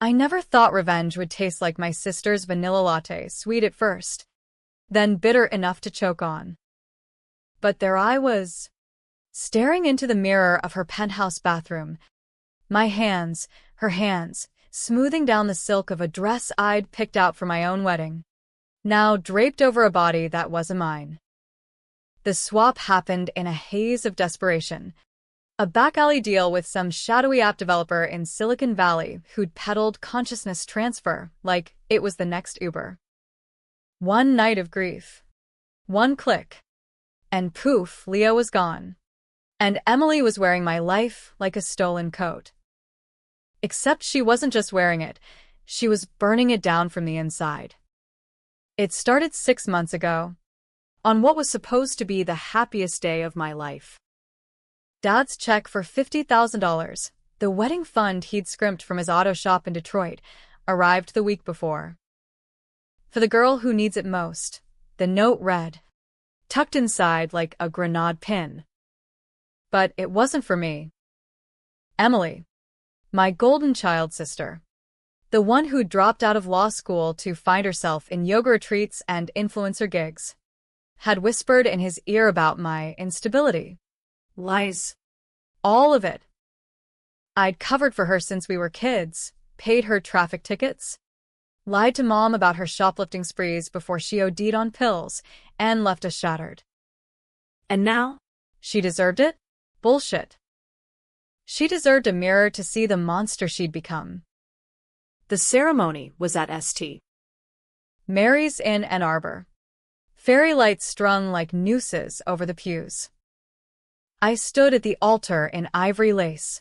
I never thought revenge would taste like my sister's vanilla latte, sweet at first, then bitter enough to choke on. But there I was, staring into the mirror of her penthouse bathroom, my hands, her hands, smoothing down the silk of a dress I'd picked out for my own wedding, now draped over a body that wasn't mine. The swap happened in a haze of desperation. A back-alley deal with some shadowy app developer in Silicon Valley who'd peddled consciousness transfer like it was the next Uber. One night of grief. One click. And poof, Leah was gone. And Emily was wearing my life like a stolen coat. Except she wasn't just wearing it, she was burning it down from the inside. It started 6 months ago, on what was supposed to be the happiest day of my life. Dad's check for $50,000, the wedding fund he'd scrimped from his auto shop in Detroit, arrived the week before. For the girl who needs it most, the note read, tucked inside like a grenade pin. But it wasn't for me. Emily, my golden child sister, the one who dropped out of law school to find herself in yoga retreats and influencer gigs, had whispered in his ear about my instability. Lies. All of it. I'd covered for her since we were kids, paid her traffic tickets, lied to Mom about her shoplifting sprees before she OD'd on pills, and left us shattered. And now? She deserved it? Bullshit. She deserved a mirror to see the monster she'd become. The ceremony was at St. Mary's in Ann Arbor. Fairy lights strung like nooses over the pews. I stood at the altar in ivory lace,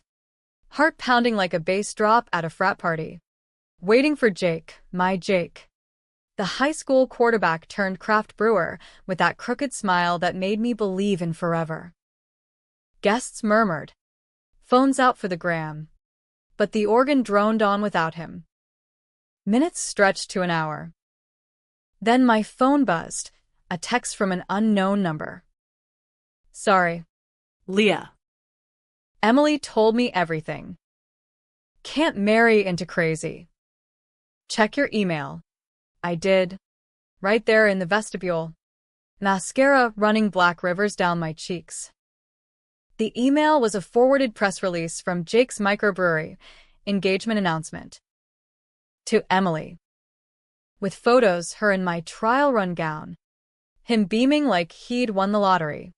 heart pounding like a bass drop at a frat party, waiting for Jake, my Jake, the high school quarterback turned craft brewer with that crooked smile that made me believe in forever. Guests murmured, phones out for the gram, but the organ droned on without him. Minutes stretched to an hour. Then my phone buzzed, a text from an unknown number. Sorry. Leah. Emily told me everything. Can't marry into crazy. Check your email. I did. Right there in the vestibule. Mascara running black rivers down my cheeks. The email was a forwarded press release from Jake's microbrewery, engagement announcement. To Emily. With photos, her in my trial run gown. Him beaming like he'd won the lottery.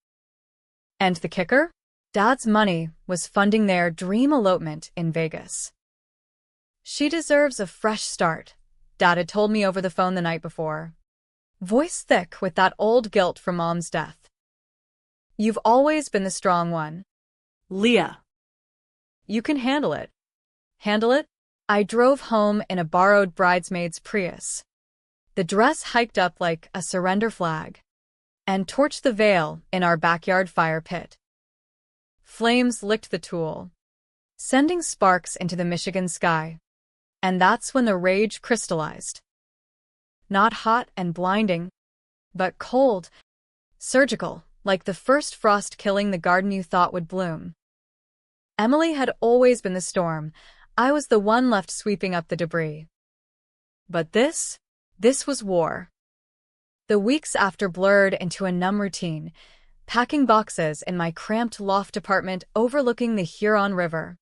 And the kicker? Dad's money was funding their dream elopement in Vegas. She deserves a fresh start, Dad had told me over the phone the night before. Voice thick with that old guilt from Mom's death. You've always been the strong one. Leah. You can handle it. Handle it? I drove home in a borrowed bridesmaid's Prius. The dress hiked up like a surrender flag, and torched the veil in our backyard fire pit. Flames licked the tulle, sending sparks into the Michigan sky. And that's when the rage crystallized. Not hot and blinding, but cold, surgical, like the first frost killing the garden you thought would bloom. Emily had always been the storm. I was the one left sweeping up the debris. But this was war. The weeks after blurred into a numb routine, packing boxes in my cramped loft apartment overlooking the Huron River.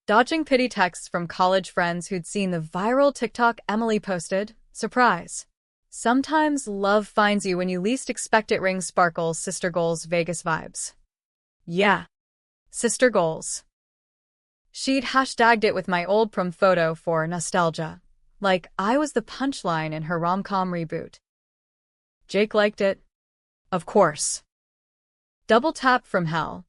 Dodging pity texts from college friends who'd seen the viral TikTok Emily posted. Surprise. Sometimes love finds you when you least expect it. Ring sparkles, sister goals, Vegas vibes. Yeah. Sister goals. She'd hashtagged it with my old prom photo for nostalgia, like I was the punchline in her rom-com reboot. Jake liked it. Of course. Double tap from hell.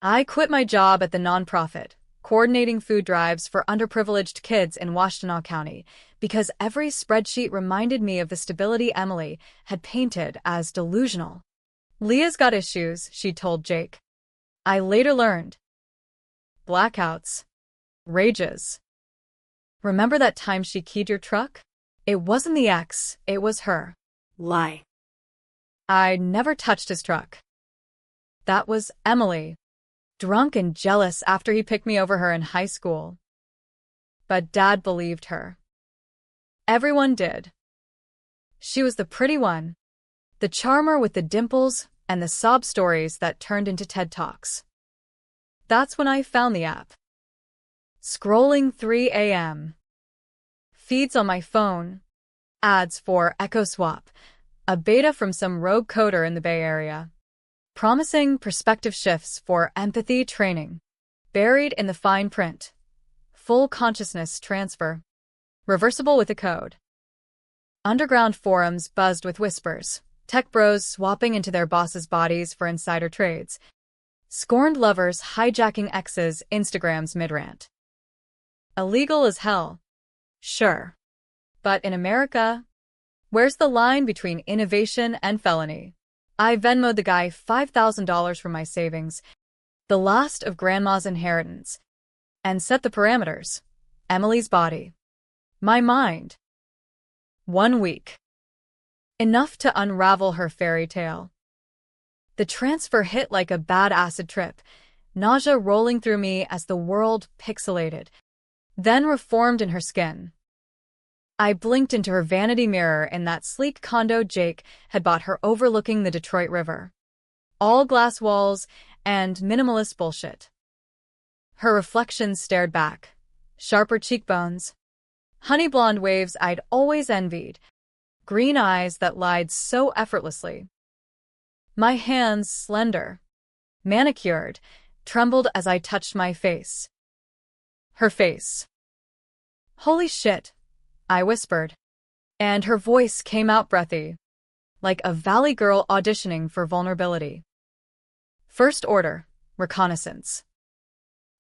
I quit my job at the nonprofit, coordinating food drives for underprivileged kids in Washtenaw County, because every spreadsheet reminded me of the stability Emily had painted as delusional. Leah's got issues, she told Jake. I later learned. Blackouts. Rages. Remember that time she keyed your truck? It wasn't the ex, it was her. Lie. I never touched his truck. That was Emily. Drunk and jealous after he picked me over her in high school. But Dad believed her. Everyone did. She was the pretty one, the charmer with the dimples and the sob stories that turned into TED Talks. That's when I found the app. Scrolling 3 a.m. Feeds on my phone. Ads for Echo Swap, a beta from some rogue coder in the Bay Area. Promising perspective shifts for empathy training. Buried in the fine print. Full consciousness transfer. Reversible with a code. Underground forums buzzed with whispers. Tech bros swapping into their bosses' bodies for insider trades. Scorned lovers hijacking exes' Instagram's mid-rant. Illegal as hell. Sure. But in America, where's the line between innovation and felony? I Venmo'd the guy $5,000 from my savings, the last of grandma's inheritance, and set the parameters. Emily's body. My mind. 1 week. Enough to unravel her fairy tale. The transfer hit like a bad acid trip, nausea rolling through me as the world pixelated, then reformed in her skin. I blinked into her vanity mirror in that sleek condo Jake had bought her overlooking the Detroit River. All glass walls and minimalist bullshit. Her reflection stared back. Sharper cheekbones. Honey blonde waves I'd always envied. Green eyes that lied so effortlessly. My hands, slender, manicured, trembled as I touched my face. Her face. Holy shit, I whispered, and her voice came out breathy, like a valley girl auditioning for vulnerability. First order, reconnaissance.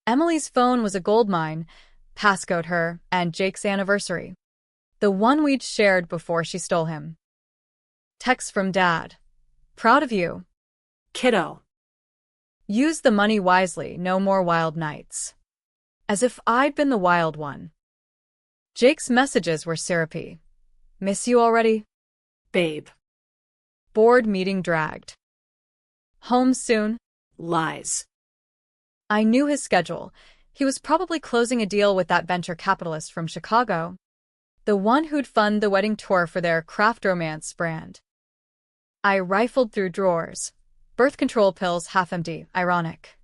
Emily's phone was a goldmine, passcode her and Jake's anniversary. The one we'd shared before she stole him. Text from Dad. Proud of you. Kiddo. Use the money wisely, no more wild nights. As if I'd been the wild one. Jake's messages were syrupy. Miss you already? Babe. Board meeting dragged. Home soon? Lies. I knew his schedule. He was probably closing a deal with that venture capitalist from Chicago. The one who'd fund the wedding tour for their craft romance brand. I rifled through drawers. Birth control pills half empty, ironic.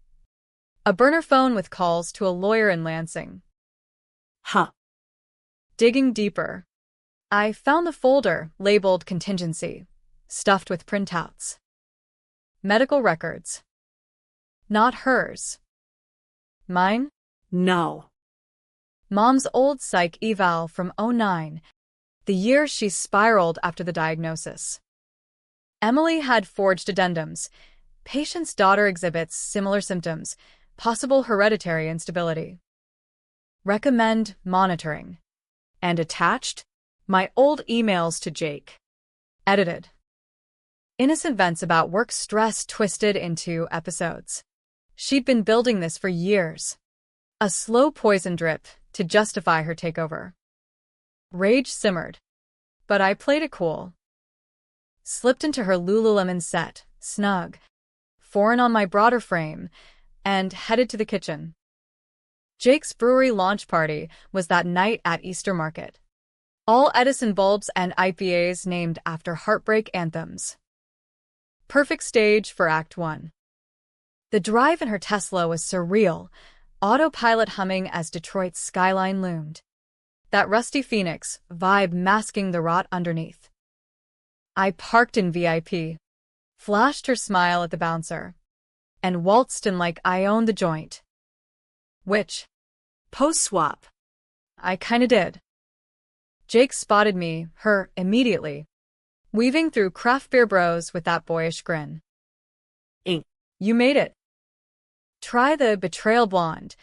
A burner phone with calls to a lawyer in Lansing. Huh. Digging deeper. I found the folder labeled contingency, stuffed with printouts. Medical records. Not hers. Mine? No. Mom's old psych eval from '09, the year she spiraled after the diagnosis. Emily had forged addendums. Patient's daughter exhibits similar symptoms, possible hereditary instability. Recommend monitoring. And attached, my old emails to Jake. Edited. Innocent vents about work stress twisted into episodes. She'd been building this for years. A slow poison drip to justify her takeover. Rage simmered. But I played it cool. Slipped into her Lululemon set, snug, foreign on my broader frame, and headed to the kitchen. Jake's brewery launch party was that night at Easter Market. All Edison bulbs and IPAs named after heartbreak anthems. Perfect stage for Act 1. The drive in her Tesla was surreal, autopilot humming as Detroit's skyline loomed. That rusty Phoenix vibe masking the rot underneath. I parked in VIP, flashed her smile at the bouncer, and waltzed in like I owned the joint. Which? Post-swap. I kinda did. Jake spotted me, her, immediately, weaving through craft beer bros with that boyish grin. Ink. You made it. Try the Betrayal Blonde.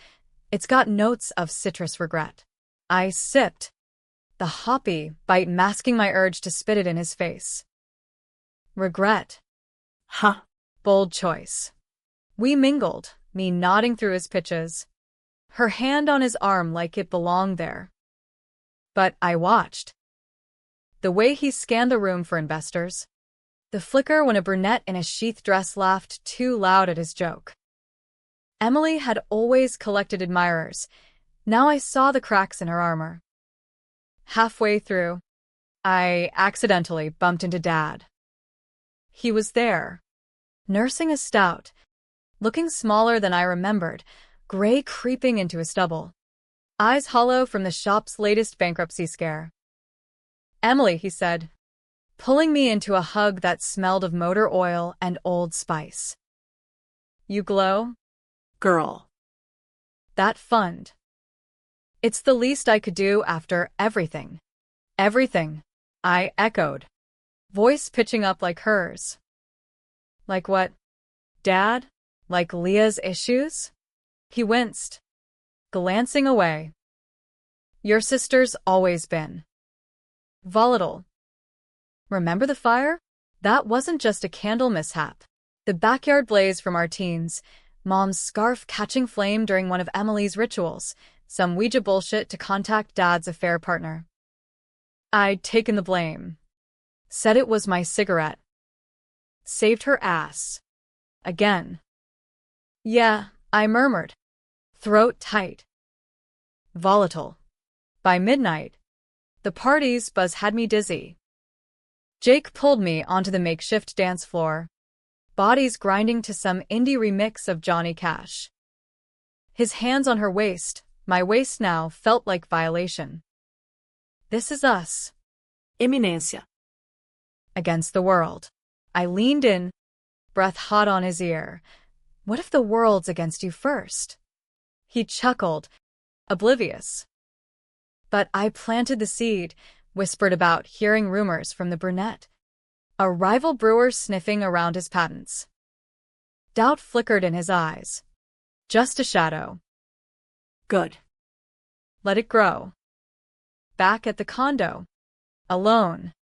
It's got notes of citrus regret. I sipped, the hoppy bite masking my urge to spit it in his face. Regret. Huh. Bold choice. We mingled, me nodding through his pitches, her hand on his arm like it belonged there. But I watched. The way he scanned the room for investors. The flicker when a brunette in a sheath dress laughed too loud at his joke. Emily had always collected admirers, Now I saw the cracks in her armor. Halfway through, I accidentally bumped into Dad. He was there, nursing a stout, looking smaller than I remembered, gray creeping into his stubble, eyes hollow from the shop's latest bankruptcy scare. "Emily," he said, pulling me into a hug that smelled of motor oil and Old Spice. "You glow?" Girl. "That fund. It's the least I could do after everything." "Everything," I echoed, voice pitching up like hers. "Like what, Dad? Like Leah's issues?" He winced, glancing away. "Your sister's always been volatile. Remember the fire? That wasn't just a candle mishap. The backyard blaze from our teens, Mom's scarf catching flame during one of Emily's rituals, some Ouija bullshit to contact Dad's affair partner. I'd taken the blame. Said it was my cigarette. Saved her ass. Again. Yeah, I murmured, throat tight. Volatile. By midnight, the party's buzz had me dizzy. Jake pulled me onto the makeshift dance floor, bodies grinding to some indie remix of Johnny Cash. His hands on her waist, my waist now felt like violation. This is us. Eminencia. Against the world. I leaned in, breath hot on his ear. What if the world's against you first? He chuckled, oblivious. But I planted the seed, whispered about hearing rumors from the brunette. A rival brewer sniffing around his patents. Doubt flickered in his eyes. Just a shadow. Good. Let it grow. Back at the condo. Alone.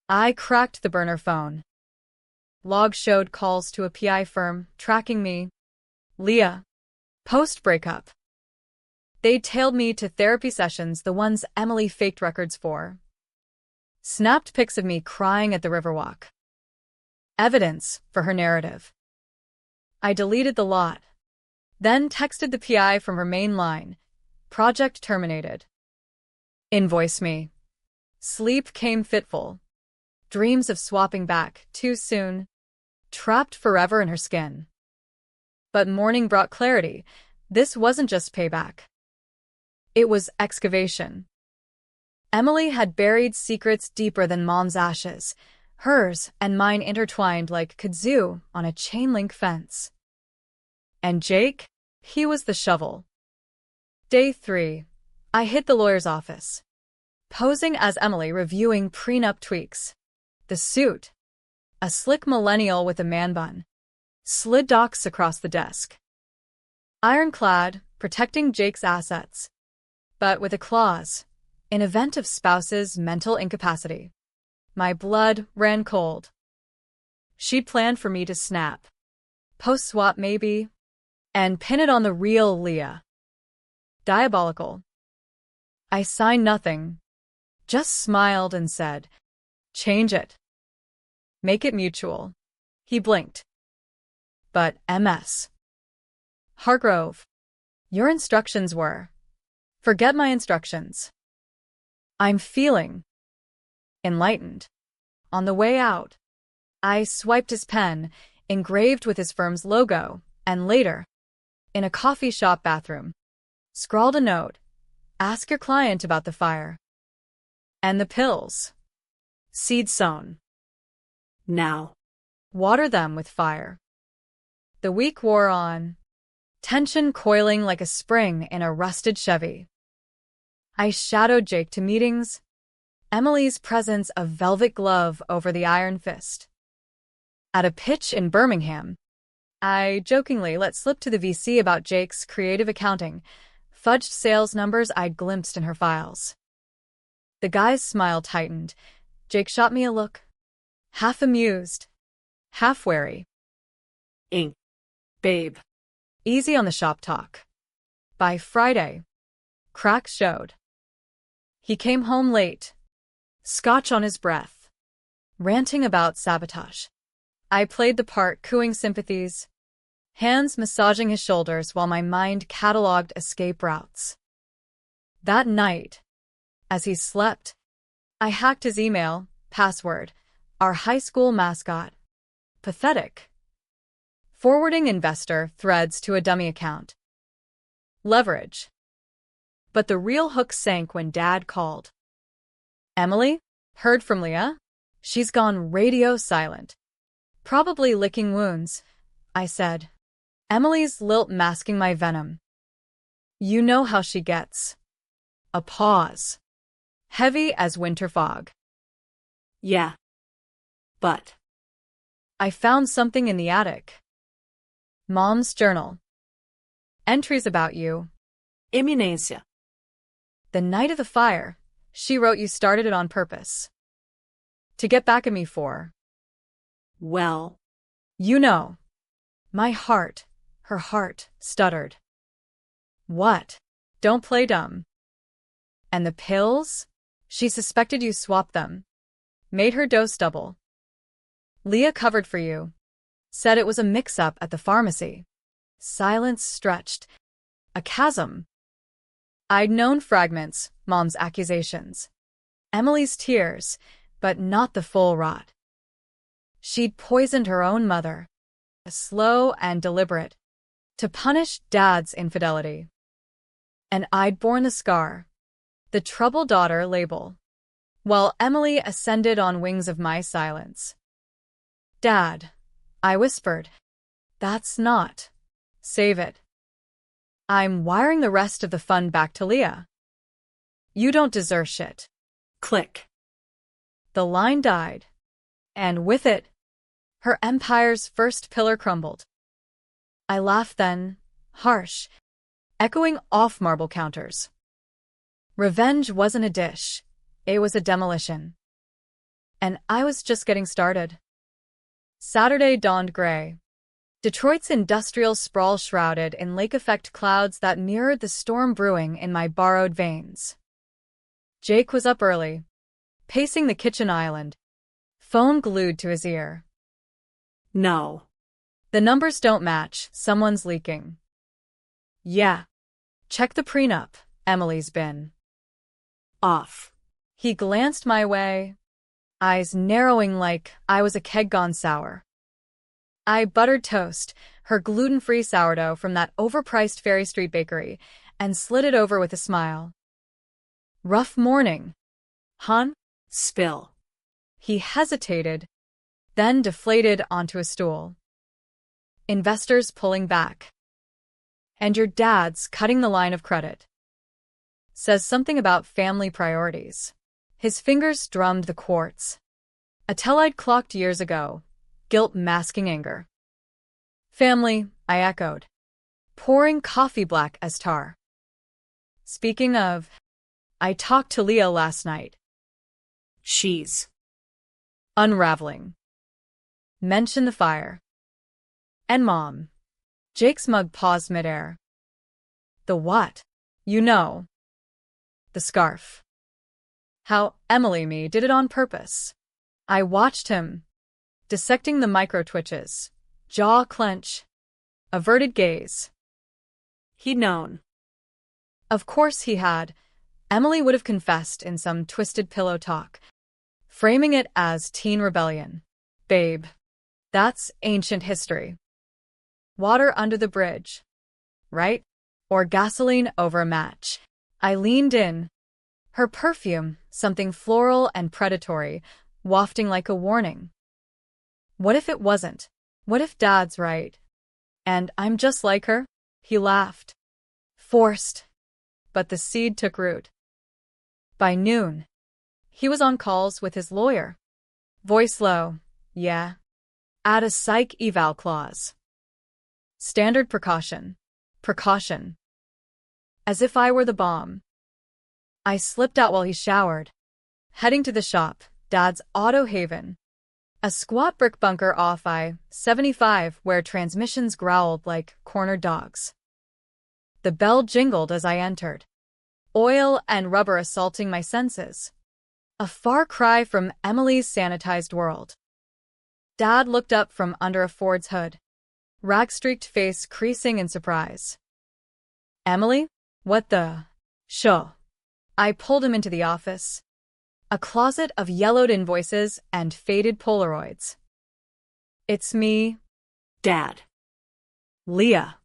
I cracked the burner phone. Log showed calls to a PI firm, tracking me. Leah. Post-breakup. They tailed me to therapy sessions, the ones Emily faked records for. Snapped pics of me crying at the Riverwalk. Evidence for her narrative. I deleted the lot. Then texted the PI from her main line. Project terminated. Invoice me. Sleep came fitful. Dreams of swapping back, too soon. Trapped forever in her skin. But morning brought clarity. This wasn't just payback. It was excavation. Emily had buried secrets deeper than Mom's ashes, hers and mine intertwined like kudzu on a chain-link fence. And Jake? He was the shovel. Day 3. I hit the lawyer's office. Posing as Emily reviewing prenup tweaks. The suit. A slick millennial with a man bun. Slid docs across the desk. Ironclad, protecting Jake's assets. But with a clause. In event of spouse's mental incapacity. My blood ran cold. She'd planned for me to snap. Post-swap maybe. And pin it on the real Leah. Diabolical. I signed nothing. Just smiled and said, "Change it. Make it mutual." He blinked. But MS. Hargrove. Your instructions were. Forget my instructions. I'm feeling enlightened. On the way out, I swiped his pen, engraved with his firm's logo, and later, in a coffee shop bathroom, scrawled a note. Ask your client about the fire. And the pills. Seed sown. Now. Water them with fire. The week wore on, tension coiling like a spring in a rusted Chevy. I shadowed Jake to meetings, Emily's presence a velvet glove over the iron fist. At a pitch in Birmingham, I jokingly let slip to the VC about Jake's creative accounting, fudged sales numbers I'd glimpsed in her files. The guy's smile tightened. Jake shot me a look. Half amused, half wary. Ink. Babe. Easy on the shop talk. By Friday, cracks showed. He came home late, scotch on his breath, ranting about sabotage. I played the part, cooing sympathies, hands massaging his shoulders while my mind catalogued escape routes. That night, as he slept, I hacked his email, password, our high school mascot. Pathetic. Forwarding investor threads to a dummy account. Leverage. But the real hook sank when Dad called. Emily? Heard from Leah? She's gone radio silent. Probably licking wounds, I said. Emily's lilt masking my venom. You know how she gets. A pause. Heavy as winter fog. Yeah. But. I found something in the attic. Mom's journal. Entries about you. Eminência. The night of the fire, she wrote you started it on purpose. To get back at me for. Well. You know. My heart, her heart, stuttered. What? Don't play dumb. And the pills? She suspected you swapped them. Made her dose double. Leah covered for you. Said it was a mix-up at the pharmacy. Silence stretched. A chasm. I'd known fragments, Mom's accusations. Emily's tears, but not the full rot. She'd poisoned her own mother. Slow and deliberate. To punish Dad's infidelity. And I'd borne the scar. The troubled daughter label. While Emily ascended on wings of my silence. Dad, I whispered. That's not. Save it. I'm wiring the rest of the fund back to Leah. You don't deserve shit. Click. The line died. And with it, her empire's first pillar crumbled. I laughed then, harsh, echoing off marble counters. Revenge wasn't a dish. It was a demolition. And I was just getting started. Saturday dawned gray. Detroit's industrial sprawl shrouded in lake-effect clouds that mirrored the storm brewing in my borrowed veins. Jake was up early, pacing the kitchen island, phone glued to his ear. No. The numbers don't match, someone's leaking. Yeah. Check the prenup, Emily's been. Off. He glanced my way, eyes narrowing like I was a keg gone sour. I buttered toast, her gluten-free sourdough from that overpriced Ferry Street bakery, and slid it over with a smile. Rough morning. Hon? Spill. He hesitated, then deflated onto a stool. Investors pulling back. And your dad's cutting the line of credit. Says something about family priorities. His fingers drummed the quartz. A tell I'd clocked years ago, guilt masking anger. Family, I echoed, pouring coffee black as tar. Speaking of, I talked to Leah last night. She's. Unraveling. Mention the fire. And Mom. Jake's mug paused midair. The what? You know. The scarf. How Emily me did it on purpose. I watched him, dissecting the micro-twitches, jaw clench, averted gaze. He'd known. Of course he had. Emily would have confessed in some twisted pillow talk, framing it as teen rebellion. Babe. That's ancient history. Water under the bridge. Right? Or gasoline over a match. I leaned in. Her perfume, something floral and predatory, wafting like a warning. What if it wasn't? What if Dad's right? And I'm just like her? He laughed. Forced. But the seed took root. By noon, he was on calls with his lawyer. Voice low. Yeah. Add a psych eval clause. Standard precaution. Precaution. As if I were the bomb. I slipped out while he showered, heading to the shop, Dad's auto haven. A squat brick bunker off I-75 where transmissions growled like cornered dogs. The bell jingled as I entered. Oil and rubber assaulting my senses. A far cry from Emily's sanitized world. Dad looked up from under a Ford's hood, rag-streaked face creasing in surprise. Emily? What the? Show. I pulled him into the office, a closet of yellowed invoices and faded Polaroids. It's me, Dad. Leah.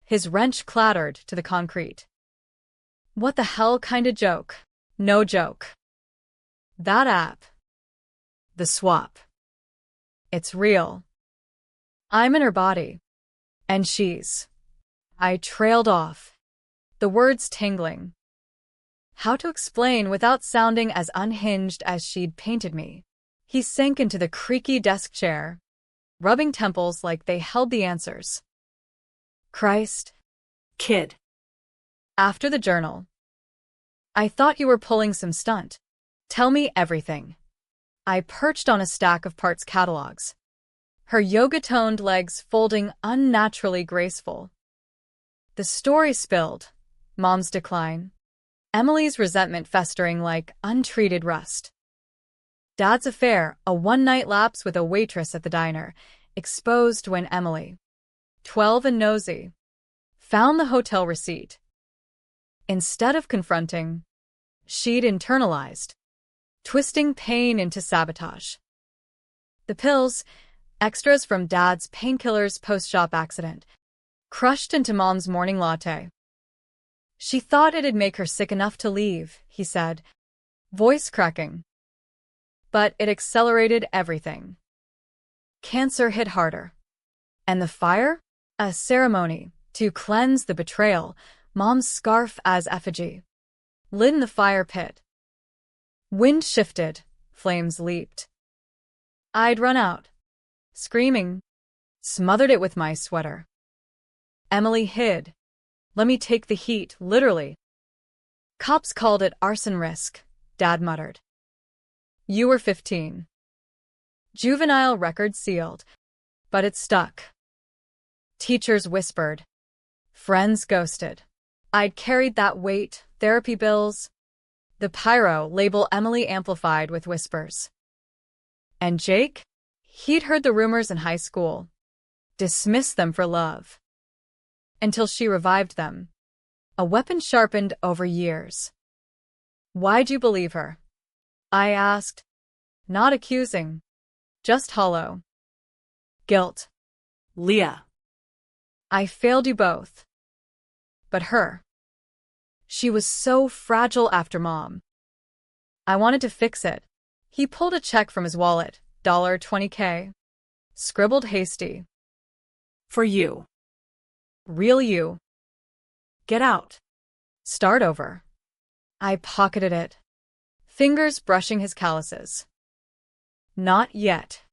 His wrench clattered to the concrete. What the hell kind of joke? No joke. That app. The swap. It's real. I'm in her body. And she's. I trailed off, the words tingling. How to explain without sounding as unhinged as she'd painted me? He sank into the creaky desk chair, rubbing temples like they held the answers. Christ. Kid. After the journal. I thought you were pulling some stunt. Tell me everything. I perched on a stack of parts catalogs, her yoga-toned legs folding unnaturally graceful. The story spilled, Mom's decline, Emily's resentment festering like untreated rust. Dad's affair, a one-night lapse with a waitress at the diner, exposed when Emily, 12 and nosy, found the hotel receipt. Instead of confronting, she'd internalized, twisting pain into sabotage. The pills, extras from Dad's painkillers post-shop accident, crushed into Mom's morning latte. She thought it'd make her sick enough to leave, he said, voice cracking. But it accelerated everything. Cancer hit harder. And the fire? A ceremony to cleanse the betrayal, Mom's scarf as effigy, lit in the fire pit. Wind shifted, flames leaped. I'd run out, screaming, smothered it with my sweater. Emily hid. Let me take the heat, literally. Cops called it arson risk, Dad muttered. You were 15. Juvenile record sealed. But it stuck. Teachers whispered. Friends ghosted. I'd carried that weight, therapy bills. The pyro label Emily amplified with whispers. And Jake? He'd heard the rumors in high school. Dismissed them for love. Until she revived them. A weapon sharpened over years. Why'd you believe her? I asked. Not accusing. Just hollow. Guilt. Leah. I failed you both. But her. She was so fragile after Mom. I wanted to fix it. He pulled a check from his wallet, $20K. Scribbled hasty. For you. Real you. Get out. Start over. I pocketed it, fingers brushing his calluses. Not yet.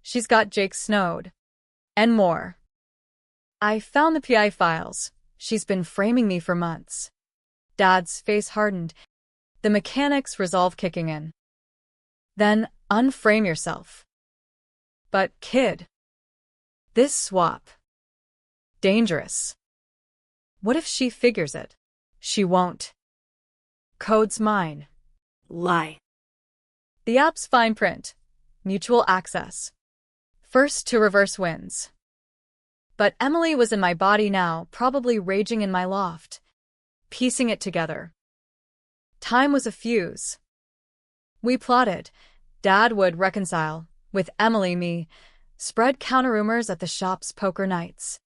She's got Jake snowed. And more. I found the PI files. She's been framing me for months. Dad's face hardened, the mechanics resolve kicking in. Then unframe yourself. But kid. This swap. Dangerous. What if she figures it? She won't. Code's mine. Lie. The app's fine print. Mutual access. First to reverse wins. But Emily was in my body now, probably raging in my loft. Piecing it together. Time was a fuse. We plotted. Dad would reconcile. With Emily, me. Spread counter-rumors at the shop's poker nights.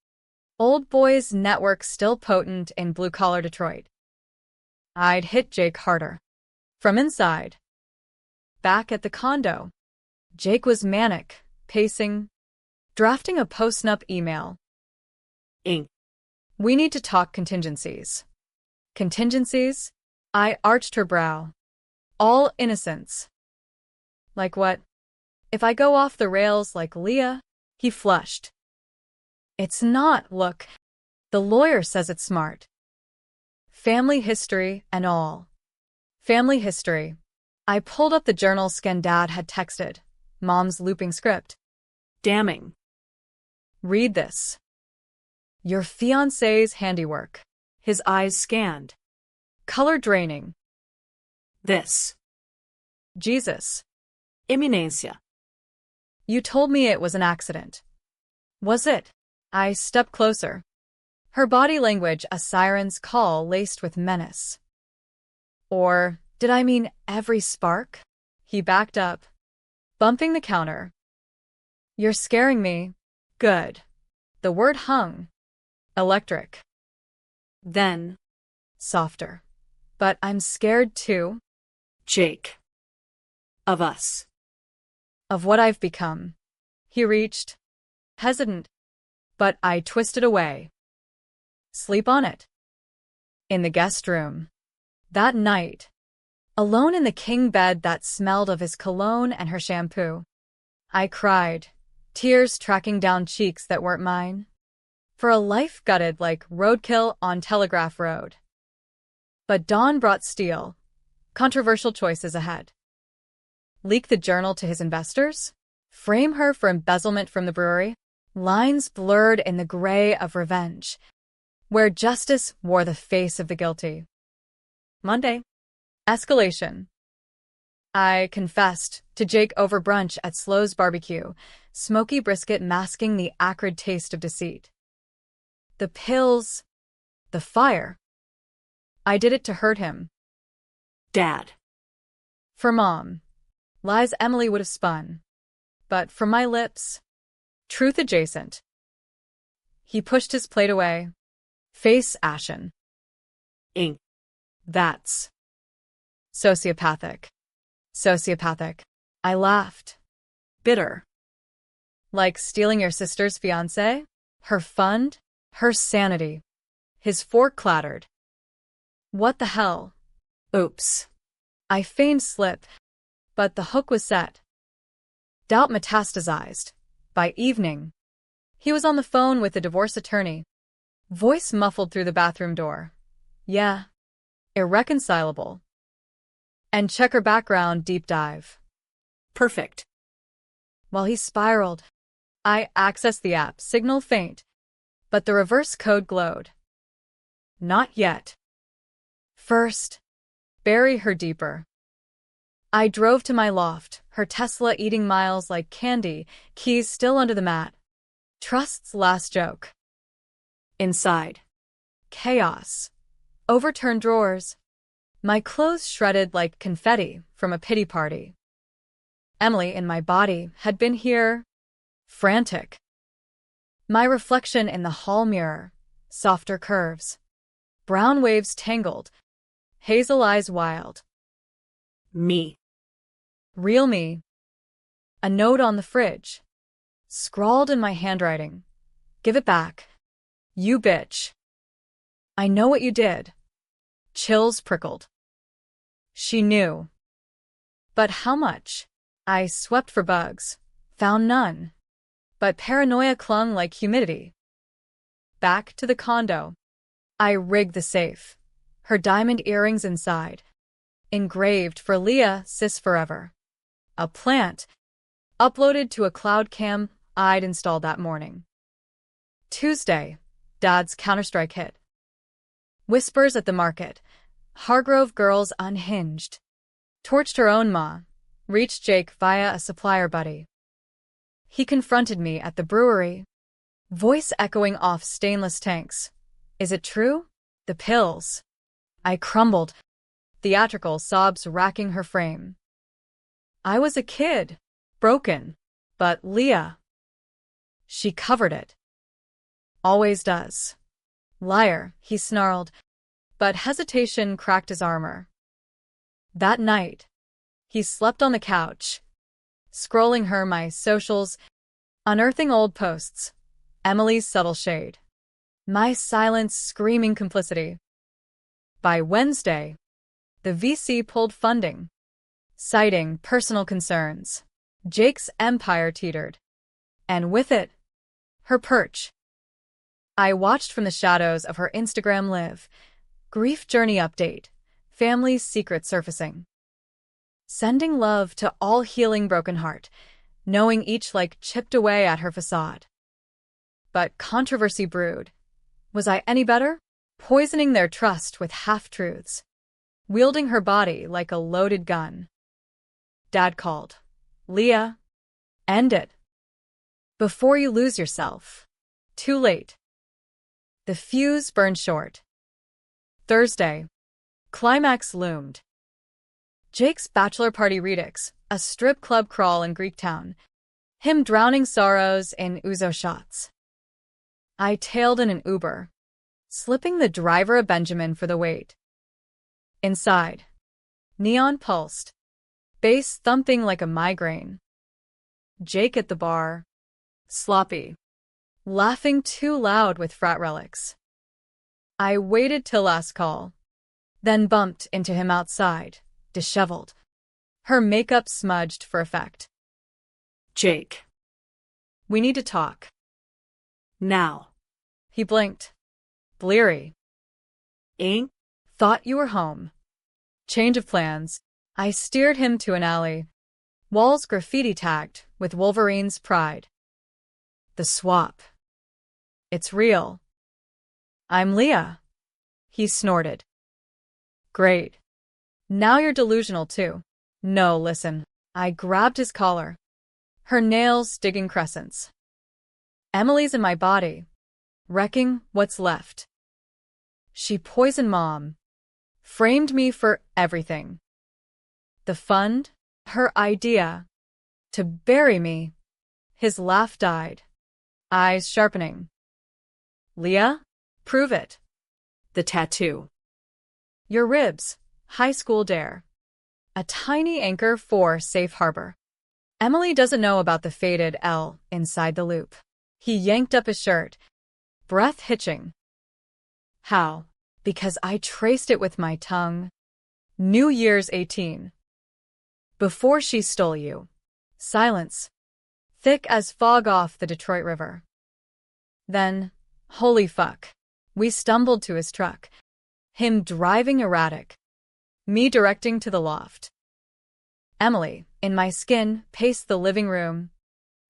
Old boys network still potent in blue-collar Detroit. I'd hit Jake harder. From inside. Back at the condo. Jake was manic, pacing, drafting a post-nup email. Ink. We need to talk contingencies. Contingencies? I arched her brow. All innocence. Like what? If I go off the rails like Leah? He flushed. It's not, look. The lawyer says it's smart. Family history and all. Family history. I pulled up the journal scan Dad had texted. Mom's looping script. Damning. Read this. Your fiancé's handiwork. His eyes scanned. Color draining. This. Jesus. Immunancia. You told me it was an accident. Was it? I stepped closer. Her body language a siren's call laced with menace. Or did I mean every spark? He backed up, bumping the counter. You're scaring me. Good. The word hung. Electric. Then, Softer. But I'm scared too. Jake. Of us. Of what I've become. He reached, hesitant, but I twisted away. Sleep on it. In the guest room. That night. Alone in the king bed that smelled of his cologne and her shampoo. I cried, tears tracking down cheeks that weren't mine. For a life gutted like roadkill on Telegraph Road. But dawn brought steel. Controversial choices ahead. Leak the journal to his investors? Frame her for embezzlement from the brewery? Lines blurred in the gray of revenge, where justice wore the face of the guilty. Monday. Escalation. I confessed to Jake over brunch at Slow's barbecue, smoky brisket masking the acrid taste of deceit. The pills, the fire. I did it to hurt him. Dad. For Mom, lies Emily would have spun. But from my lips, truth adjacent. He pushed his plate away, face ashen. Ink. That's sociopathic. Sociopathic. I laughed. Bitter. Like stealing your sister's fiancé? Her fund? Her sanity. His fork clattered. What the hell? Oops. I feigned slip, but the hook was set. Doubt metastasized. By evening, he was on the phone with the divorce attorney. Voice muffled through the bathroom door. Yeah. Irreconcilable. And checker background deep dive. Perfect. While he spiraled, I accessed the app, signal faint, but the reverse code glowed. Not yet. First, bury her deeper. I drove to my loft, her Tesla eating miles like candy, keys still under the mat. Trust's last joke. Inside. Chaos. Overturned drawers. My clothes shredded like confetti from a pity party. Emily in my body had been here, frantic. My reflection in the hall mirror, softer curves. Brown waves tangled, hazel eyes wild. Me. Real me. A note on the fridge. Scrawled in my handwriting. Give it back. You bitch. I know what you did. Chills prickled. She knew. But how much? I swept for bugs. Found none. But paranoia clung like humidity. Back to the condo. I rigged the safe. Her diamond earrings inside. Engraved for Leah, sis forever. A plant. Uploaded to a cloud cam I'd installed that morning. Tuesday. Dad's Counter-Strike hit. Whispers at the market. Hargrove girls unhinged. Torched her own ma. Reached Jake via a supplier buddy. He confronted me at the brewery. Voice echoing off stainless tanks. Is it true? The pills. I crumbled. Theatrical sobs racking her frame. I was a kid. Broken. But Leah. She covered it. Always does. Liar, he snarled, but hesitation cracked his armor. That night, he slept on the couch, scrolling her my socials, unearthing old posts, Emily's subtle shade, my silence screaming complicity. By Wednesday, the VC pulled funding, citing personal concerns. Jake's empire teetered, and with it, her perch. I watched from the shadows of her Instagram live. Grief journey update. Family's secret surfacing. Sending love to all healing broken heart, knowing each like chipped away at her facade. But controversy brewed. Was I any better? Poisoning their trust with half-truths. Wielding her body like a loaded gun. Dad called. Leah. End it. Before you lose yourself. Too late. The fuse burned short. Thursday. Climax loomed. Jake's bachelor party redux, a strip club crawl in Greektown, him drowning sorrows in ouzo shots. I tailed in an Uber, slipping the driver a Benjamin for the wait. Inside, neon pulsed, bass thumping like a migraine. Jake at the bar, sloppy, laughing too loud with frat relics. I waited till last call, then bumped into him outside, disheveled, her makeup smudged for effect. Jake. We need to talk. Now. He blinked, bleary. Ink? Thought you were home. Change of plans. I steered him to an alley, walls graffiti tagged with Wolverine's pride. The swap. It's real. I'm Leah. He snorted. Great. Now you're delusional too. No, listen. I grabbed his collar, her nails digging crescents. Emily's in my body, wrecking what's left. She poisoned Mom, framed me for everything. The fund, her idea, to bury me. His laugh died, eyes sharpening. Leah, prove it. The tattoo. Your ribs, high school dare. A tiny anchor for safe harbor. Emily doesn't know about the faded L inside the loop. He yanked up his shirt, breath hitching. How? Because I traced it with my tongue. New Year's 18. Before she stole you. Silence. Thick as fog off the Detroit River. Then, holy fuck. We stumbled to his truck. Him driving erratic. Me directing to the loft. Emily, in my skin, paced the living room,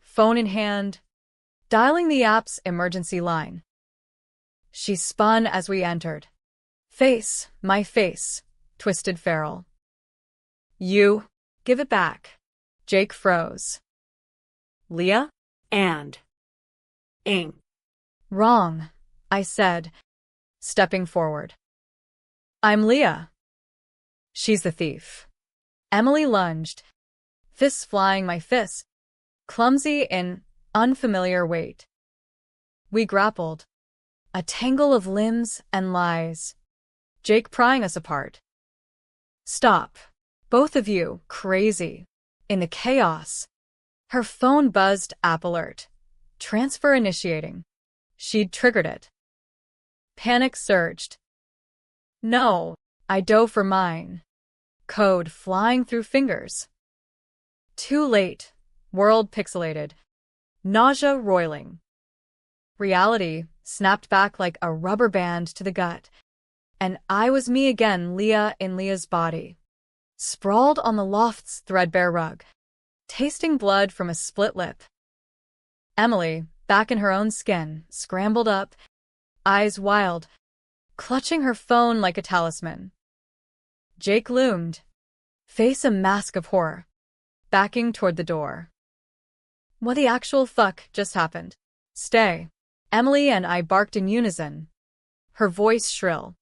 phone in hand, dialing the app's emergency line. She spun as we entered. Face, my face, twisted feral. You, give it back. Jake froze. Leah? And. Ink. Wrong, I said, stepping forward. I'm Leah. She's the thief. Emily lunged, fists flying my fists, clumsy in unfamiliar weight. We grappled, a tangle of limbs and lies, Jake prying us apart. Stop, both of you, crazy. In the chaos. Her phone buzzed app alert. Transfer initiating. She'd triggered it. Panic surged. No, I dove for mine. Code flying through fingers. Too late. World pixelated. Nausea roiling. Reality snapped back like a rubber band to the gut. And I was me again, Leah in Leah's body. Sprawled on the loft's threadbare rug. Tasting blood from a split lip. Emily, back in her own skin, scrambled up, eyes wild, clutching her phone like a talisman. Jake loomed, face a mask of horror, backing toward the door. What the actual fuck just happened? Stay. Emily and I barked in unison, her voice shrill,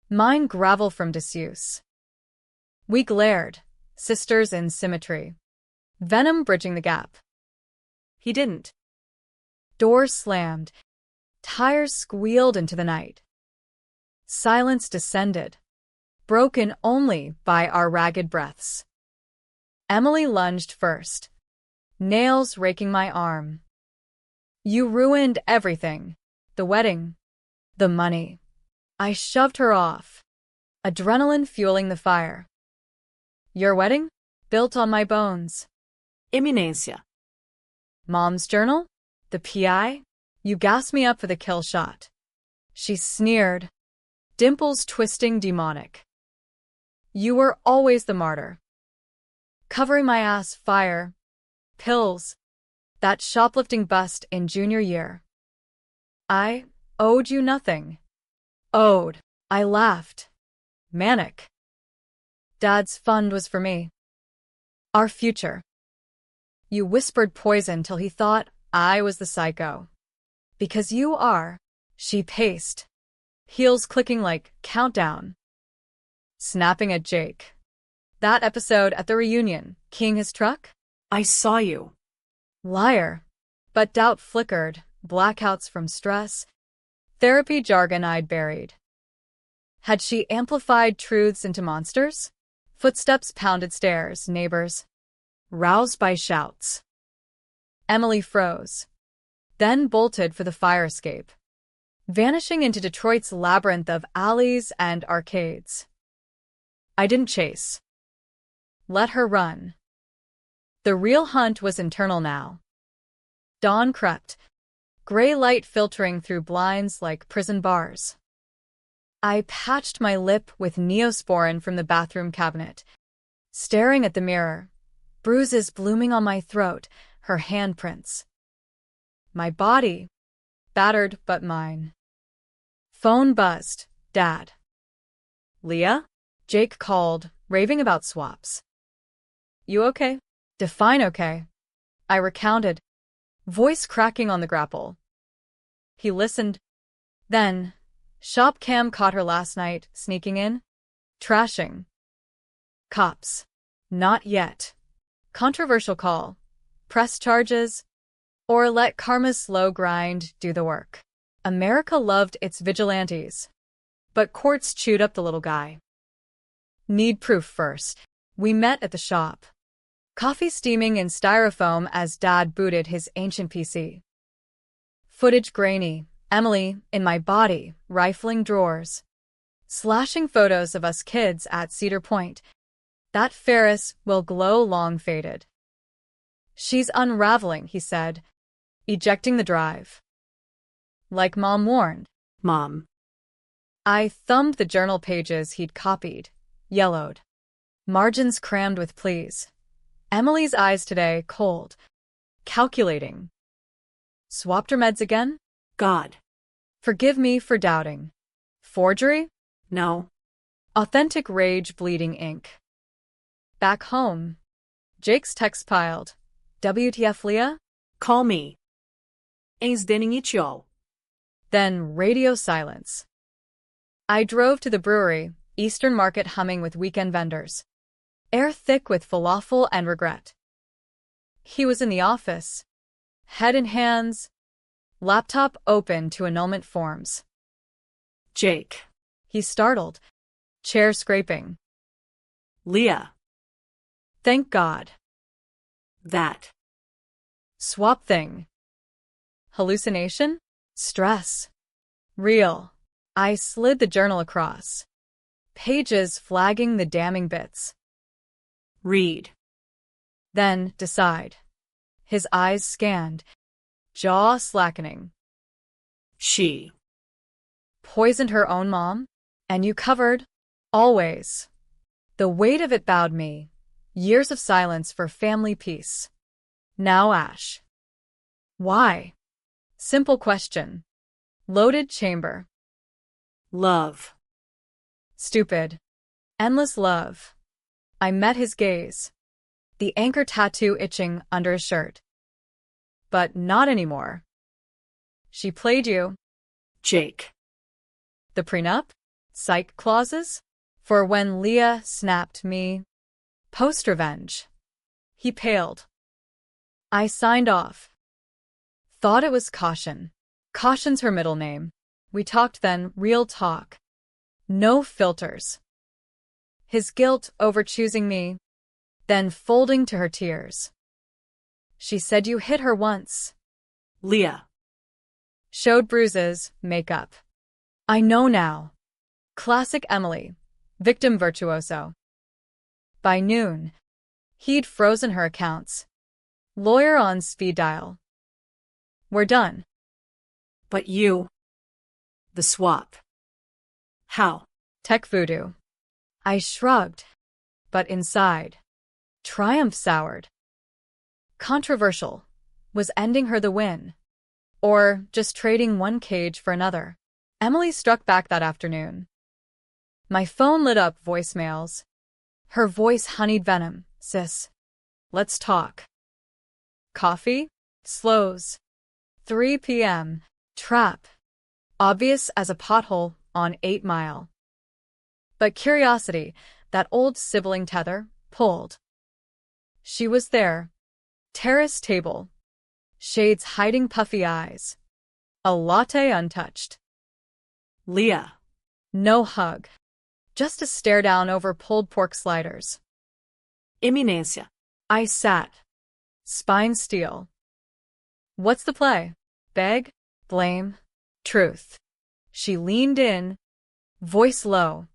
mine gravel from disuse. We glared, sisters in symmetry, venom bridging the gap. He didn't. Doors slammed, tires squealed into the night. Silence descended, broken only by our ragged breaths. Emily lunged first, nails raking my arm. You ruined everything. The wedding, the money. I shoved her off, adrenaline fueling the fire. Your wedding? Built on my bones. Eminencia. Mom's journal? The PI? You gassed me up for the kill shot. She sneered, dimples twisting demonic. You were always the martyr. Covering my ass, fire, pills, that shoplifting bust in junior year. I owed you nothing. Owed. I laughed. Manic. Dad's fund was for me. Our future. You whispered poison till he thought I was the psycho. Because you are. She paced, heels clicking like countdown. snapping at Jake. That episode at the reunion, keying his truck? I saw you. Liar. But doubt flickered, blackouts from stress, therapy jargon I'd buried. Had she amplified truths into monsters? Footsteps pounded stairs, neighbors, roused by shouts. Emily froze, then bolted for the fire escape, vanishing into Detroit's labyrinth of alleys and arcades. I didn't chase. Let her run. The real hunt was internal now. Dawn crept, gray light filtering through blinds like prison bars. I patched my lip with Neosporin from the bathroom cabinet, staring at the mirror, bruises blooming on my throat, her handprints. My body, battered but mine. Phone buzzed. Dad. Leah? Jake called, raving about swaps. You okay? Define okay. I recounted, voice cracking on the grapple. He listened. Then, shop cam caught her last night, sneaking in. Trashing. Cops. Not yet. Controversial call. Press charges. Or let karma's slow grind do the work. America loved its vigilantes. But courts chewed up the little guy. Need proof first. We met at the shop. Coffee steaming in styrofoam as Dad booted his ancient PC. Footage grainy, Emily, in my body, rifling drawers. Slashing photos of us kids at Cedar Point. That Ferris will glow long faded. She's unraveling, he said, ejecting the drive. Like Mom warned. Mom. I thumbed the journal pages he'd copied, yellowed. Margins crammed with pleas. Emily's eyes today cold. Calculating. Swapped her meds again? God. Forgive me for doubting. Forgery? No. Authentic rage bleeding ink. Back home. Jake's text piled. WTF, Leah? Call me. Eins denin itchol. Then radio silence. I drove to the brewery, Eastern Market humming with weekend vendors. Air thick with falafel and regret. He was in the office, head in hands, laptop open to annulment forms. Jake. He startled, chair scraping. Leah. Thank God. That. Swap thing. Hallucination? Stress. Real. I slid the journal across. Pages flagging the damning bits. Read. Then decide. His eyes scanned, jaw slackening. She. Poisoned her own mom? And you covered? Always. The weight of it bowed me. Years of silence for family peace. Now ash. Why? Simple question. Loaded chamber. Love. Stupid. Endless love. I met his gaze. The anchor tattoo itching under his shirt. But not anymore. She played you. Jake. The prenup? Psych clauses? For when Leah snapped me. Post-revenge. He paled. I signed off. Thought it was Caution. Caution's her middle name. We talked then, real talk. No filters. His guilt over choosing me, then folding to her tears. She said you hit her once. Leah. Showed bruises, makeup. I know now. Classic Emily. Victim virtuoso. By noon, he'd frozen her accounts. Lawyer on speed dial. We're done. But you. The swap. How? Tech voodoo. I shrugged, but inside, triumph soured. Controversial. Was ending her the win? Or just trading one cage for another? Emily struck back that afternoon. My phone lit up voicemails. Her voice honeyed venom. Sis. Let's talk. Coffee? Slows. 3 p.m. Trap. Obvious as a pothole on 8 Mile. But curiosity, that old sibling tether, pulled. She was there. Terrace table. Shades hiding puffy eyes. A latte untouched. Leah. No hug. Just a stare down over pulled pork sliders. Eminência. I sat. Spine steel. What's the play? Beg? Blame? Truth. She leaned in, voice low.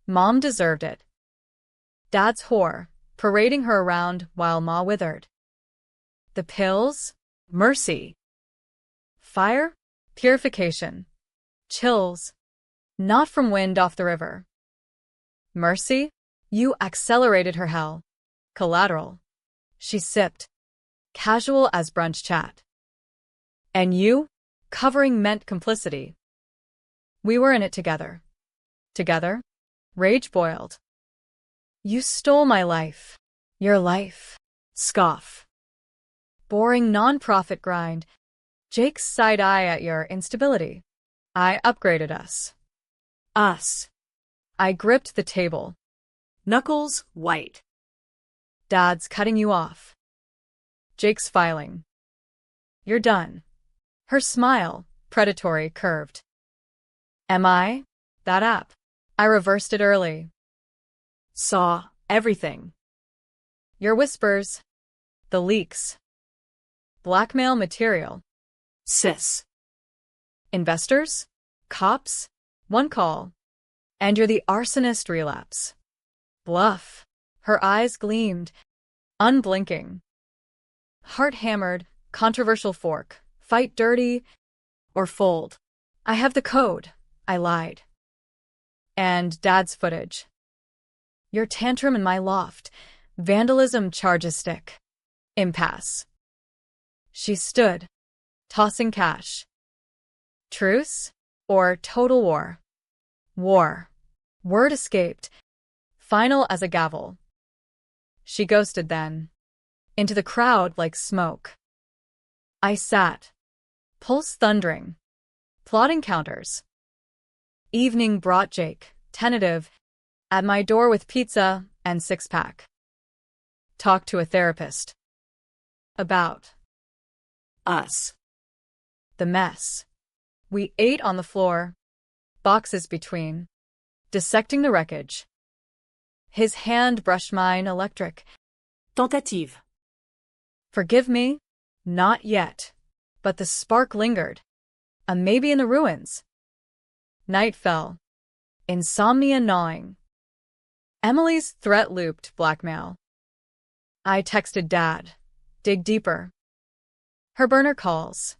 Mom deserved it. Dad's whore, parading her around while Ma withered. The pills? Mercy. Fire? Purification. Chills. Not from wind off the river. Mercy? You accelerated her hell. Collateral. She sipped. Casual as brunch chat. And you? Covering meant complicity. We were in it together. Together? Rage boiled. You stole my life. Your life. Scoff. Boring non-profit grind. Jake's side eye at your instability. I upgraded us. Us. I gripped the table. Knuckles white. Dad's cutting you off. Jake's filing. You're done. Her smile, predatory, curved. Am I? That app. I reversed it early. Saw everything. Your whispers. The leaks. Blackmail material. Sis. Investors? Cops? One call. And you're the arsonist relapse. Bluff. Her eyes gleamed. Unblinking. Heart hammered, controversial fork. Fight dirty or fold. I have the code. I lied. And Dad's footage. Your tantrum in my loft. Vandalism charges stick. Impasse. She stood, tossing cash. Truce or total war? War. Word escaped. Final as a gavel. She ghosted then. Into the crowd like smoke. I sat. Pulse thundering. Plotting counters. Evening brought Jake, tentative, at my door with pizza and six-pack. Talked to a therapist. About. Us. The mess. We ate on the floor. Boxes between. Dissecting the wreckage. His hand brushed mine electric. Tentative. Forgive me? Not yet. But the spark lingered. A maybe in the ruins. Night fell. Insomnia gnawing. Emily's threat looped blackmail. I texted Dad. Dig deeper. Her burner calls.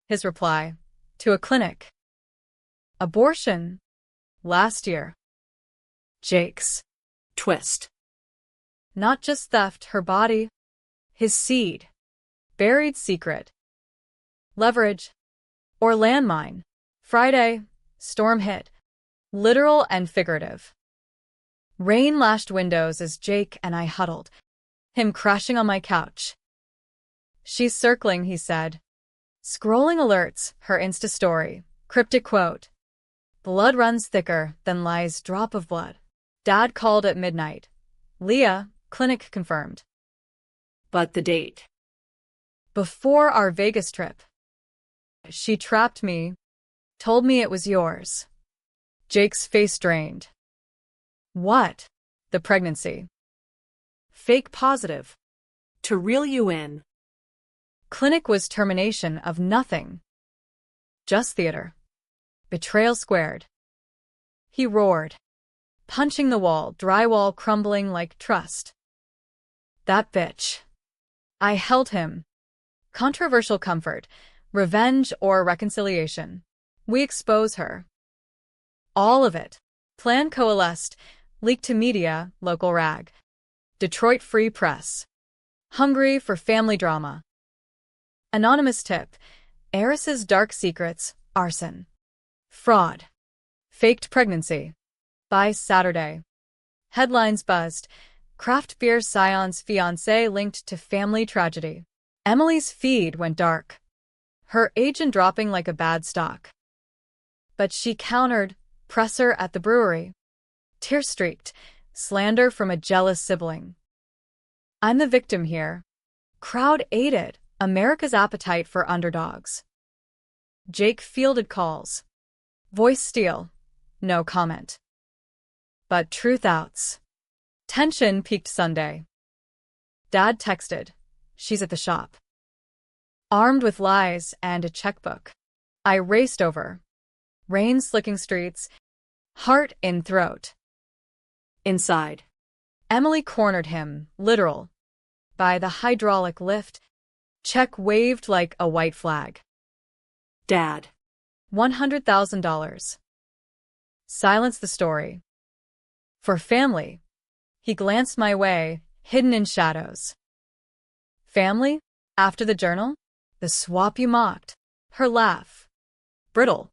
His reply. To a clinic. Abortion. Last year. Jake's. Twist. Not just theft, her body. His seed. Buried secret. Leverage. Or landmine. Friday. Storm hit. Literal and figurative. Rain lashed windows as Jake and I huddled. Him crashing on my couch. She's circling, he said. Scrolling alerts, her Insta story. Cryptic quote. Blood runs thicker than lies drop of blood. Dad called at midnight. Leah, clinic confirmed. But the date. Before our Vegas trip. She trapped me. Told me it was yours. Jake's face drained. What? The pregnancy. Fake positive. To reel you in. Clinic was termination of nothing. Just theater. Betrayal squared. He roared. Punching the wall, drywall crumbling like trust. That bitch. I held him. Controversial comfort. Revenge or reconciliation. We expose her. All of it. Plan coalesced. Leaked to media, local rag. Detroit Free Press. Hungry for family drama. Anonymous tip. Heiress's dark secrets, arson. Fraud. Faked pregnancy. By Saturday. Headlines buzzed. Craft beer scion's fiancé linked to family tragedy. Emily's feed went dark. Her agent dropping like a bad stock. But she countered, presser at the brewery. tear-streaked, slander from a jealous sibling. I'm the victim here. Crowd aided America's appetite for underdogs. Jake fielded calls. Voice steel. No comment. But truth outs. Tension peaked Sunday. Dad texted. She's at the shop. Armed with lies and a checkbook, I raced over. Rain slicking streets, heart in throat. Inside. Emily cornered him, literal. By the hydraulic lift, check waved like a white flag. Dad. $100,000. Silence the story. For family. He glanced my way, hidden in shadows. Family? After the journal? The swap you mocked. Her laugh. Brittle.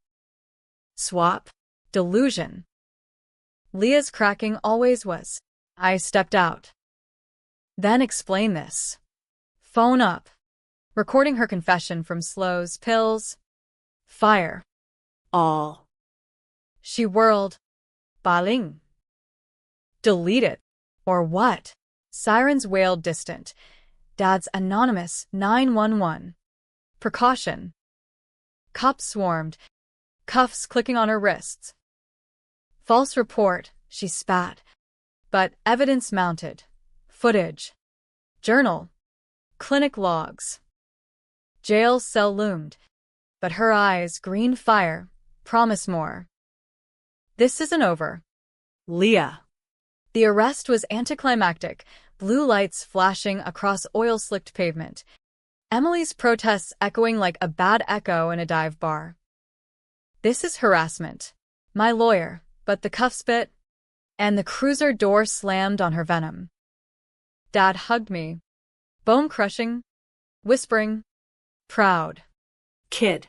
Swap. Delusion. Leah's cracking always was. I stepped out. Then explain this. Phone up. Recording her confession from Slow's pills. Fire. All. She whirled. Baling. Delete it. Or what? Sirens wailed distant. Dad's anonymous 911. Precaution. Cops swarmed. Cuffs clicking on her wrists. False report, she spat. But evidence mounted. Footage. Journal. Clinic logs. Jail cell loomed. But her eyes, green fire, promise more. This isn't over. Leah. The arrest was anticlimactic, blue lights flashing across oil-slicked pavement. Emily's protests echoing like a bad echo in a dive bar. This is harassment. My lawyer, but the cuffs bit, and the cruiser door slammed on her venom. Dad hugged me, bone-crushing, whispering, proud. Kid.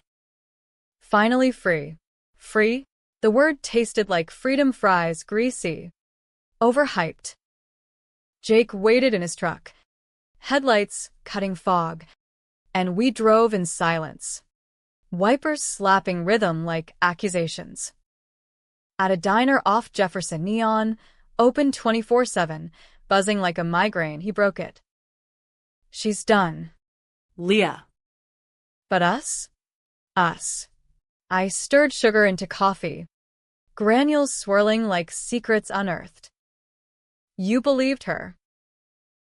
Finally free. Free? The word tasted like freedom fries, greasy. Overhyped. Jake waited in his truck. Headlights cutting fog. And we drove in silence. Wipers slapping rhythm like accusations. At a diner off Jefferson, neon, open 24/7, buzzing like a migraine, he broke it. She's done. Leah. But us? Us. I stirred sugar into coffee. Granules swirling like secrets unearthed. You believed her.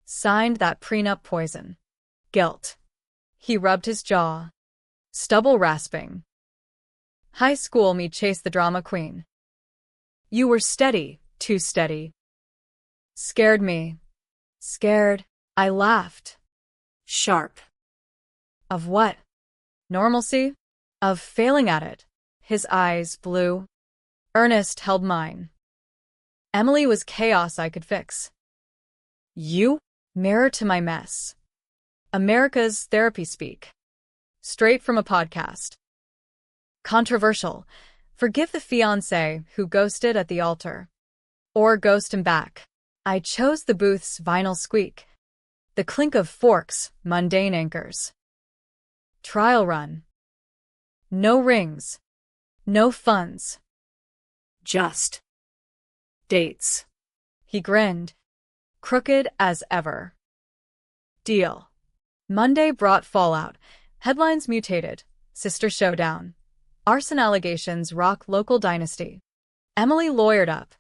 Signed that prenup poison. Guilt. He rubbed his jaw. Stubble rasping. High school me chased the drama queen. You were steady, too steady. Scared me. Scared. I laughed. Sharp. Of what? Normalcy? Of failing at it. His eyes blue. Ernest held mine. Emily was chaos I could fix. You? Mirror to my mess. America's therapy speak. Straight from a podcast. Controversial. Forgive the fiancé who ghosted at the altar. Or ghost him back. I chose the booth's vinyl squeak. The clink of forks, mundane anchors. Trial run. No rings. No funds. Just. Dates. He grinned. Crooked as ever. Deal. Monday brought fallout. Headlines mutated. Sister showdown. Arson allegations rock local dynasty. Emily lawyered up.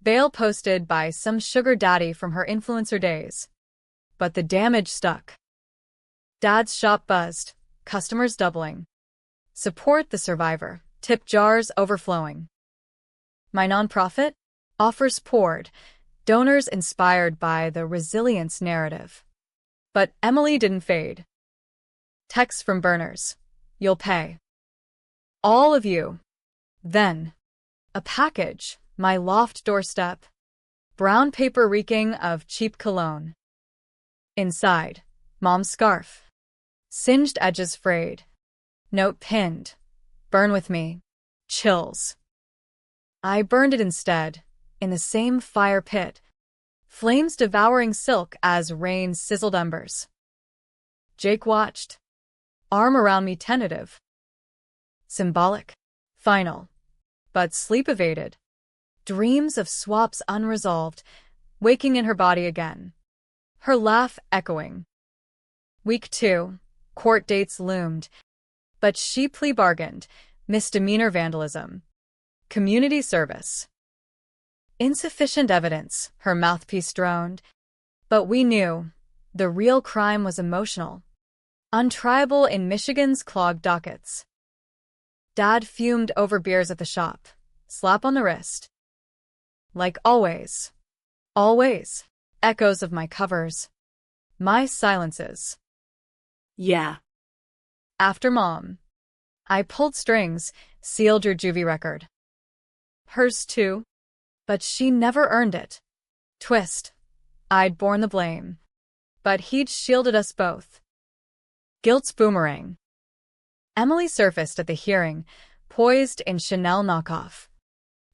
Bail posted by some sugar daddy from her influencer days. But the damage stuck. Dad's shop buzzed. Customers doubling. Support the survivor. Tip jars overflowing. My nonprofit? Offers poured. Donors inspired by the resilience narrative. But Emily didn't fade. Texts from burners. You'll pay. All of you. Then. A package. My loft doorstep. Brown paper reeking of cheap cologne. Inside. Mom's scarf. Singed edges frayed. Note pinned. Burn with me. Chills. I burned it instead. In the same fire pit. Flames devouring silk as rain sizzled embers. Jake watched. Arm around me tentative. Symbolic. Final. But sleep evaded. Dreams of swaps unresolved, waking in her body again. Her laugh echoing. Week 2. Court dates loomed. But she plea bargained. Misdemeanor vandalism. Community service. Insufficient evidence, her mouthpiece droned. But we knew. The real crime was emotional. Untriable in Michigan's clogged dockets. Dad fumed over beers at the shop. Slap on the wrist. Like always. Always. Echoes of my covers. My silences. Yeah. After Mom. I pulled strings, sealed your juvie record. Hers too. But she never earned it. Twist. I'd borne the blame. But he'd shielded us both. Guilt's boomerang. Emily surfaced at the hearing, poised in Chanel knockoff.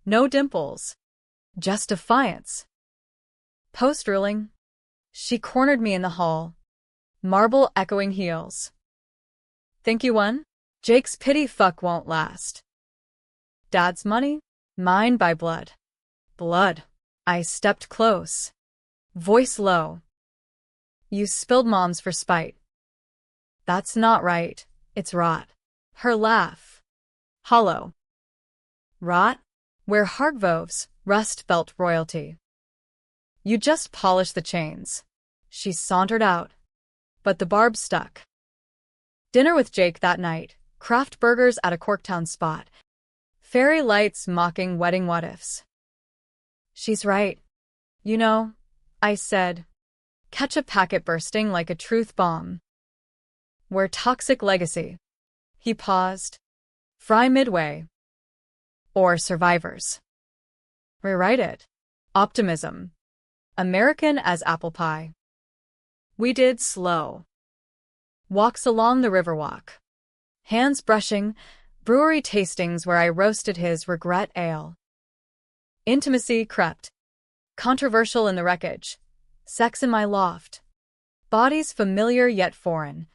No dimples. Just defiance. Post-ruling. She cornered me in the hall. Marble echoing heels. Think you won? Jake's pity fuck won't last. Dad's money? Mine by blood. Blood. I stepped close. Voice low. You spilled Mom's for spite. That's not right. It's rot. Her laugh. Hollow. Rot? Where Hargvoves, Rust Belt royalty. You just polish the chains. She sauntered out. But the barb stuck. Dinner with Jake that night. Craft burgers at a Corktown spot. Fairy lights mocking wedding what-ifs. She's right. You know, I said. Ketchup packet bursting like a truth bomb. We're toxic legacy. He paused. Fry midway. Or survivors. Rewrite it. Optimism. American as apple pie. We did slow. Walks along the Riverwalk. Hands brushing, brewery tastings where I roasted his regret ale. Intimacy crept. Controversial in the wreckage. Sex in my loft. Bodies familiar yet foreign.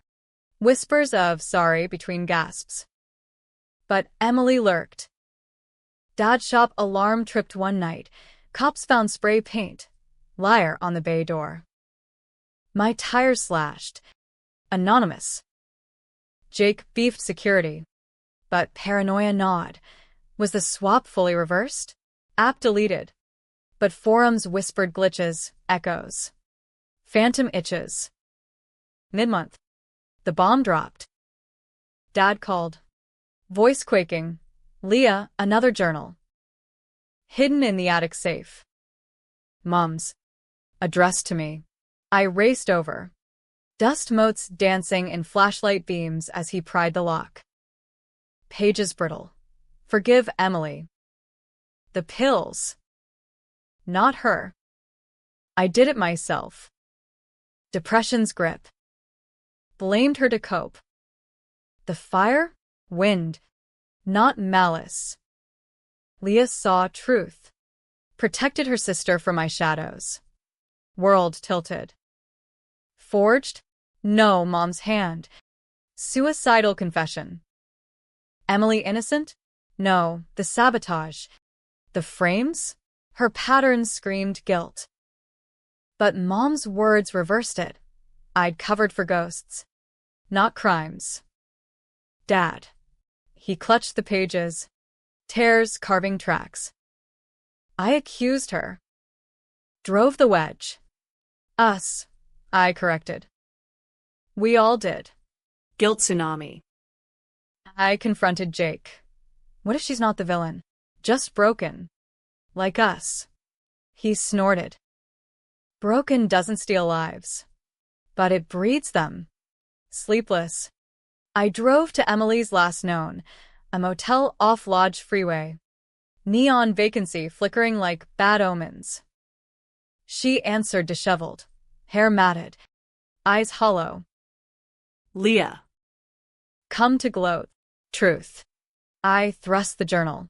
Whispers of sorry between gasps. But Emily lurked. Dad's shop alarm tripped one night. Cops found spray paint. Liar on the bay door. My tires slashed. Anonymous. Jake beefed security. But paranoia gnawed. Was the swap fully reversed? App deleted. But forums whispered glitches, echoes. Phantom itches. Mid-month. The bomb dropped. Dad called. Voice quaking. Leah, another journal. Hidden in the attic safe. Mom's. Addressed to me. I raced over. Dust motes dancing in flashlight beams as he pried the lock. Pages brittle. Forgive Emily. The pills. Not her. I did it myself. Depression's grip. Blamed her to cope. The fire? Wind. Not malice. Leah saw truth. Protected her sister from my shadows. World tilted. Forged? No, Mom's hand. Suicidal confession. Emily innocent? No, the sabotage. The frames? Her patterns screamed guilt. But Mom's words reversed it. I'd covered for ghosts. Not crimes. Dad. He clutched the pages. Tears carving tracks. I accused her. Drove the wedge. Us. I corrected. We all did. Guilt tsunami. I confronted Jake. What if she's not the villain? Just broken. Like us. He snorted. Broken doesn't steal lives. But it breeds them. Sleepless. I drove to Emily's last known, a motel off Lodge Freeway. Neon vacancy flickering like bad omens. She answered disheveled, hair matted, eyes hollow. Leah. Come to gloat. Truth. I thrust the journal.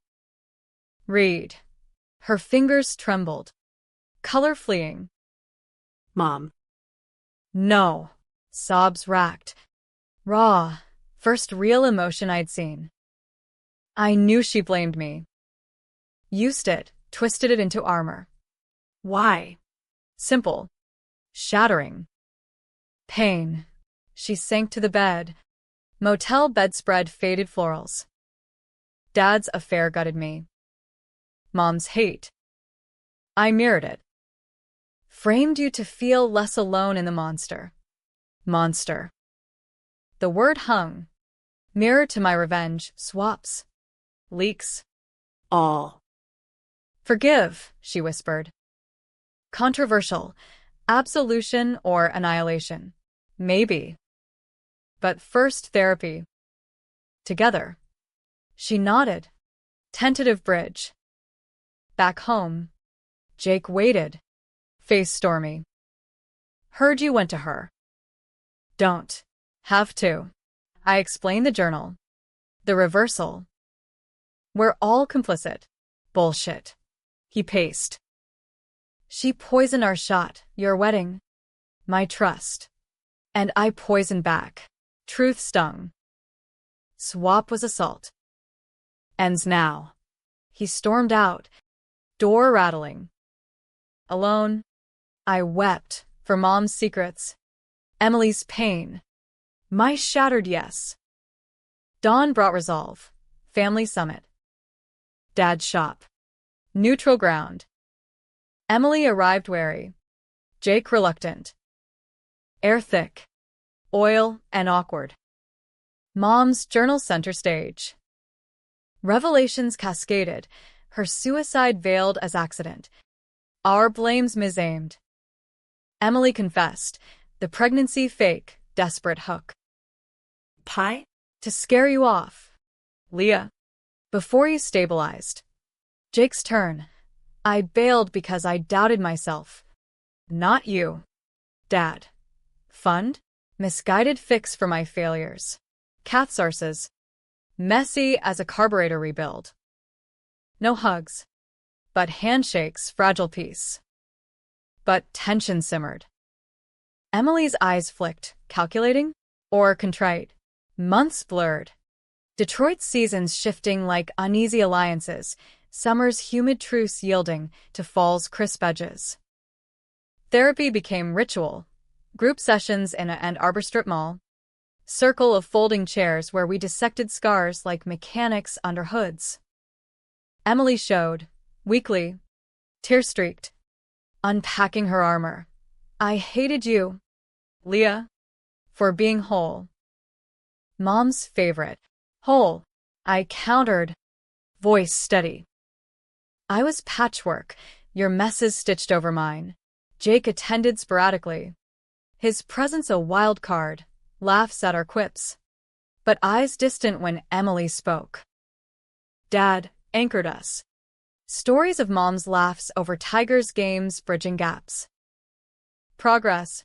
Read. Her fingers trembled. Color fleeing. Mom. No. Sobs racked. Raw. First real emotion I'd seen. I knew she blamed me. Used it, twisted it into armor. Why? Simple. Shattering. Pain. She sank to the bed. Motel bedspread faded florals. Dad's affair gutted me. Mom's hate. I mirrored it. Framed you to feel less alone in the monster. Monster. The word hung. Mirror to my revenge, swaps. Leaks. All. Forgive, she whispered. Controversial. Absolution or annihilation. Maybe. But first therapy. Together. She nodded. Tentative bridge. Back home. Jake waited. Face stormy. Heard you went to her. Don't. Have to. I explained the journal. The reversal. We're all complicit. Bullshit. He paced. She poisoned our shot, your wedding. My trust. And I poisoned back. Truth stung. Swap was assault. Ends now. He stormed out, door rattling. Alone, I wept for Mom's secrets, Emily's pain, my shattered yes. Dawn brought resolve, family summit. Dad's shop. Neutral ground. Emily arrived wary. Jake reluctant. Air thick. Oil and awkward. Mom's journal center stage. Revelations cascaded, her suicide veiled as accident. Our blames misaimed. Emily confessed, the pregnancy fake, desperate hook. Pie? To scare you off. Leah. Before you stabilized. Jake's turn. I bailed because I doubted myself. Not you. Dad. Fund? Misguided fix for my failures. Catharsis. Messy as a carburetor rebuild. No hugs. But handshakes, fragile peace. But tension simmered. Emily's eyes flicked, calculating? Or contrite? Months blurred. Detroit's seasons shifting like uneasy alliances, summer's humid truce yielding to fall's crisp edges. Therapy became ritual. Group sessions in an Ann Arbor strip mall. Circle of folding chairs where we dissected scars like mechanics under hoods. Emily showed, weakly, tear-streaked, unpacking her armor. I hated you, Leah, for being whole. Mom's favorite. Whole. I countered, voice steady. I was patchwork, your messes stitched over mine. Jake attended sporadically. His presence a wild card, laughs at our quips. But eyes distant when Emily spoke. Dad anchored us. Stories of Mom's laughs over Tiger's games bridging gaps. Progress.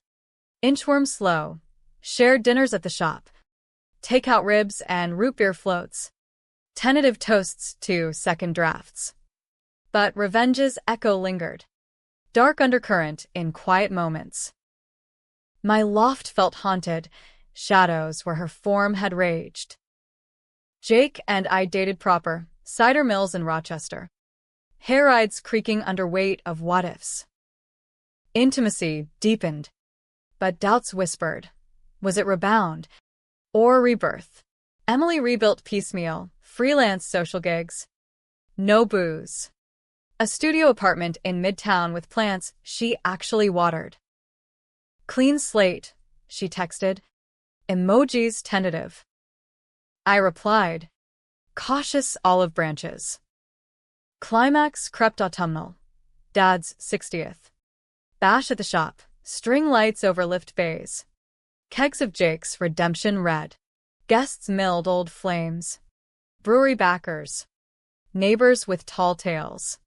Inchworm slow. Shared dinners at the shop. Takeout ribs and root beer floats. Tentative toasts to second drafts. But revenge's echo lingered. Dark undercurrent in quiet moments. My loft felt haunted, shadows where her form had raged. Jake and I dated proper, cider mills in Rochester. Hair rides creaking under weight of what-ifs. Intimacy deepened, but doubts whispered. Was it rebound? Or rebirth? Emily rebuilt piecemeal, freelance social gigs. No booze. A studio apartment in Midtown with plants she actually watered. Clean slate, she texted. Emojis tentative. I replied. Cautious olive branches. Climax crept autumnal. Dad's 60th. Bash at the shop. String lights over lift bays. Kegs of Jake's redemption red. Guests milled old flames. Brewery backers. Neighbors with tall tales.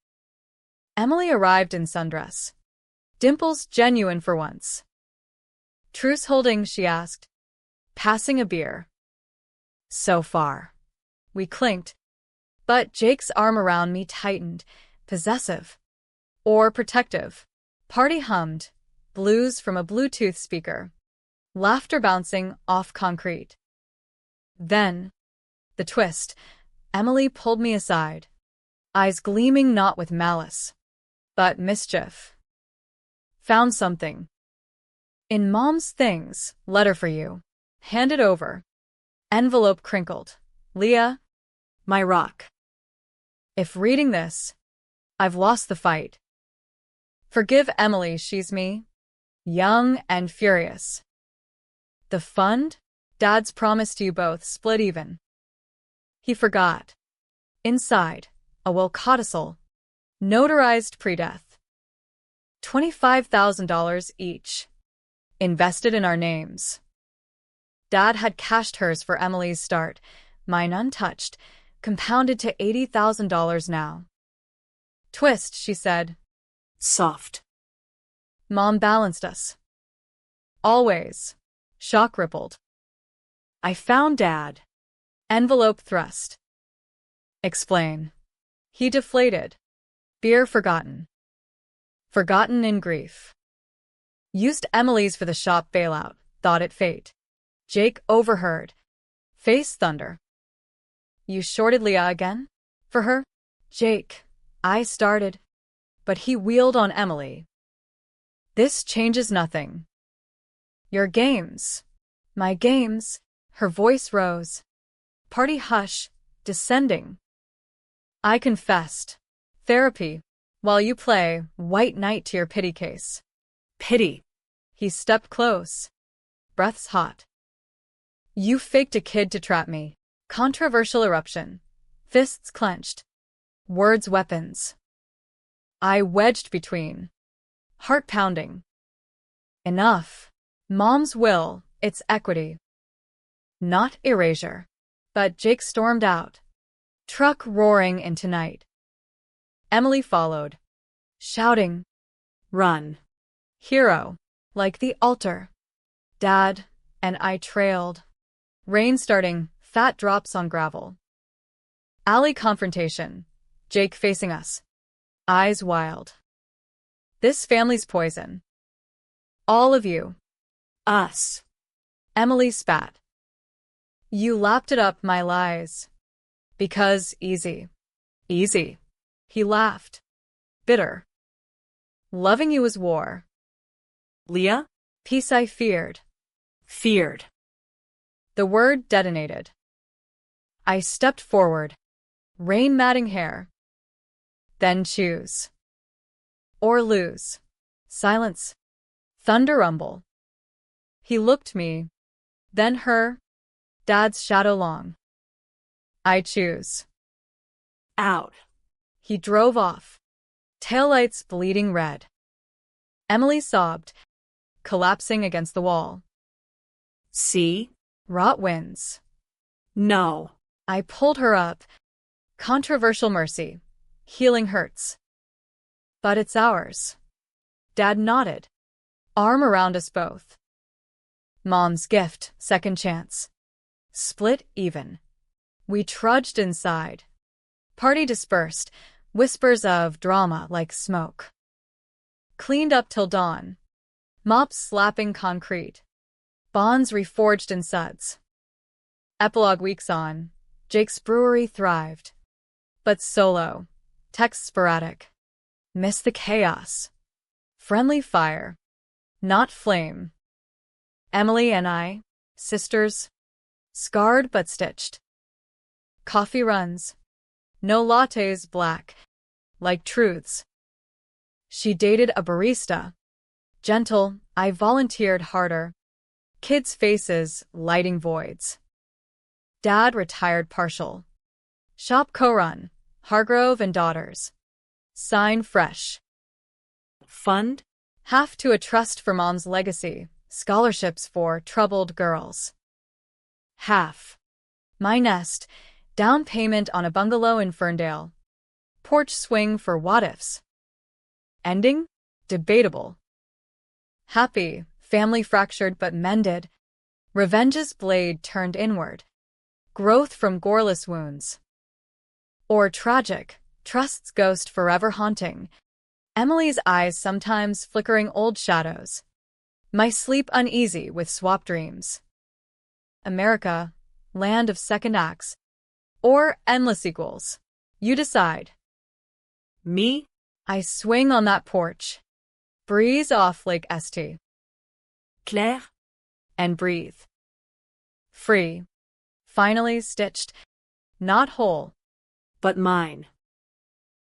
Emily arrived in sundress. Dimples genuine for once. Truce holding, she asked. Passing a beer. So far. We clinked. But Jake's arm around me tightened, possessive. Or protective. Party hummed. Blues from a Bluetooth speaker. Laughter bouncing off concrete. Then, the twist. Emily pulled me aside. eyes gleaming not with malice, but mischief. Found something. In Mom's things, letter for you. Hand it over. Envelope crinkled. Leah, My rock. if reading this, I've lost the fight. Forgive Emily, she's me. Young and furious. The fund? Dad's promise to you both split even. He forgot. Inside, a will codicil, notarized pre-death. $25,000 each. Invested in our names. Dad had cashed hers for Emily's start, mine untouched, compounded to $80,000 now. Twist, she said. Soft. Mom balanced us. Always. Shock rippled. I found Dad. Envelope thrust. Explain. He deflated. Beer forgotten. Forgotten in grief. Used Emily's for the shop bailout, thought it fate. Jake overheard. Face thunder. You shorted Leah again? For her? Jake. I started. But he wheeled on Emily. This changes nothing. Your games. My games. Her voice rose. Party hush, descending. I confessed. Therapy. While you play white knight to your pity case. Pity. He stepped close. Breaths hot. You faked a kid to trap me. Controversial eruption. Fists clenched. Words weapons. I wedged between. Heart pounding. Enough. Mom's will, its equity. Not erasure. But Jake stormed out. Truck roaring into night. Emily followed. Shouting. Run. Hero. Like the altar. Dad and I trailed. Rain starting, fat drops on gravel. Alley confrontation. Jake facing us. Eyes wild. This family's poison. All of you. Us. Emily spat. You lapped it up, my lies. Because easy. Easy. He laughed. Bitter. Loving you is war. Leah? Peace I feared. Feared. The word detonated. I stepped forward. Rain matting hair. Then choose. Or lose. Silence. Thunder rumble. He looked me. Then her. Dad's shadow long. I choose. Out. He drove off. Taillights bleeding red. Emily sobbed, collapsing against the wall. See? Rot wins. No. I pulled her up. Controversial mercy. Healing hurts. But it's ours. Dad nodded. Arm around us both. Mom's gift, second chance. Split even. We trudged inside. Party dispersed, whispers of drama like smoke. Cleaned up till dawn. Mops slapping concrete. Bonds reforged in suds. Epilogue weeks on. Jake's brewery thrived. But solo. Text sporadic. Miss the chaos. Friendly fire. Not flame. Emily and I, sisters. Scarred but stitched. Coffee runs. No lattes black. Like truths. She dated a barista. Gentle, I volunteered harder. Kids' faces, lighting voids. Dad retired partial. Shop co-run. Hargrove and Daughters. Sign fresh. Fund? Half to a trust for Mom's legacy. Scholarships for troubled girls. Half. My nest. Down payment on a bungalow in Ferndale. Porch swing for what-ifs. Ending? Debatable. Happy, family fractured but mended. Revenge's blade turned inward. Growth from goreless wounds. Or tragic, trust's ghost forever haunting. Emily's eyes sometimes flickering old shadows. My sleep uneasy with swap dreams. America, land of second acts. Or endless sequels. You decide. Me? I swing on that porch, breeze off Lake St. Claire? and breathe. Free. Finally stitched. Not whole. But mine.